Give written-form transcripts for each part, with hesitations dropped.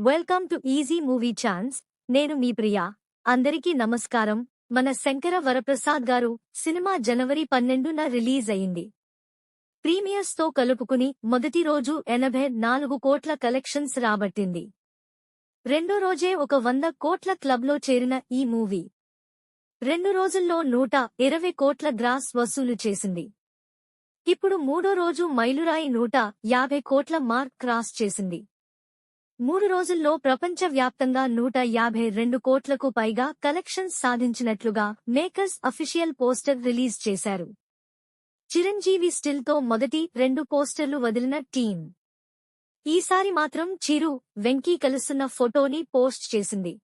Welcome to easy movie chance. నేను మీ ప్రియా. అందరికీ నమస్కారం. మన శంకర వరప్రసాద్ గారు సినిమా జనవరి 12న రిలీజ్ అయింది. ప్రీమియర్స్ తో కలుపుకుని మొదటి రోజు 84 కోట్ల కలెక్షన్స్ రాబట్టింది. రెండో రోజే ఒక 100 కోట్ల క్లబ్లో చేరిన ఈ మూవీ 2 రోజుల్లో 120 కోట్ల గ్రాస్ వసూలు చేసింది. ఇప్పుడు మూడో రోజు మైలురాయి 150 కోట్ల మార్క్ క్రాస్ చేసింది. 3 రోజుల్లో ప్రపంచవ్యాప్తంగా 152 కోట్లకు పైగా కలెక్షన్స్ సాధించినట్లుగా మేకర్స్ అఫీషియల్ పోస్టర్ రిలీజ్ చేశారు. చిరంజీవి స్టిల్ తో మొదటి 2 పోస్టర్లు వదిలిన టీం ఈసారి మాత్రం చిరు, వెంకీ కలుస్తున్న ఫోటోని పోస్ట్ చేసింది.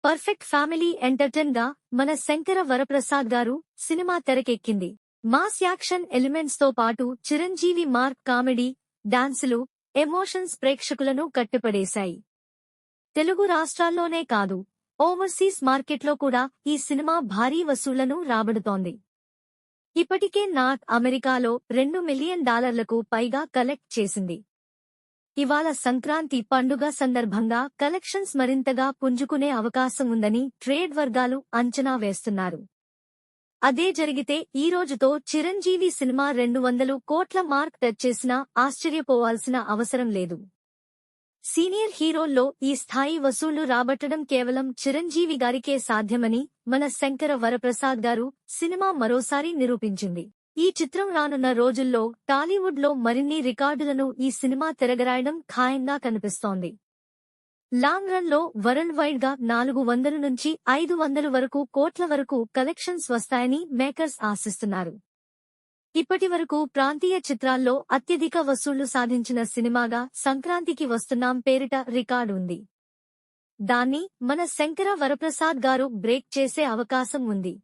పర్ఫెక్ట్ ఫ్యామిలీ ఎంటర్టైన్ గా మన శంకర వరప్రసాద్ గారు సినిమా తెరకెక్కింది. మాస్ యాక్షన్ ఎలిమెంట్స్ తో పాటు చిరంజీవి మార్క్ కామెడీ, డాన్సులు, ఎమోషన్స్ ప్రేక్షకులను కట్టిపడేశాయి. తెలుగు రాష్ట్రాల్లోనే కాదు, ఓవర్సీస్ మార్కెట్లో కూడా ఈ సినిమా భారీ వసూళ్లను రాబడుతోంది. ఇప్పటికే నార్త్ అమెరికాలో $2 మిలియన్ పైగా కలెక్ట్ చేసింది. ఇవాళ సంక్రాంతి పండుగ సందర్భంగా కలెక్షన్స్ మరింతగా పుంజుకునే అవకాశం ఉందని ట్రేడ్ వర్గాలు అంచనా వేస్తున్నారు. అదే జరిగితే ఈ రోజుతో చిరంజీవి సినిమా 200 కోట్ల మార్క్ టచ్ చేసినా ఆశ్చర్యపోవాల్సిన అవసరం లేదు. సీనియర్ హీరోల్లో ఈ స్థాయి వసూళ్లు రాబట్టడం కేవలం చిరంజీవి గారికే సాధ్యమని మన శంకర వరప్రసాద్ గారు సినిమా మరోసారి నిరూపించింది. ఈ చిత్రం రానున్న రోజుల్లో టాలీవుడ్ లో మరిన్ని రికార్డులను ఈ సినిమా తిరగరాయడం ఖాయంగా కనిపిస్తోంది. లాంగ్ రన్ లో వరల్డ్ వైడ్ గా 400 నుంచి 500 వరకు కోట్ల వరకు కలెక్షన్స్ వస్తాయని మేకర్స్ ఆశిస్తున్నారు. ఇప్పటి వరకు ప్రాంతీయ చిత్రాల్లో అత్యధిక వసూళ్లు సాధించిన సినిమాగా సంక్రాంతికి వస్తున్నాం పేరిట రికార్డు ఉంది. దాన్ని మన శంకర వరప్రసాద్ గారు బ్రేక్ చేసే అవకాశం ఉంది.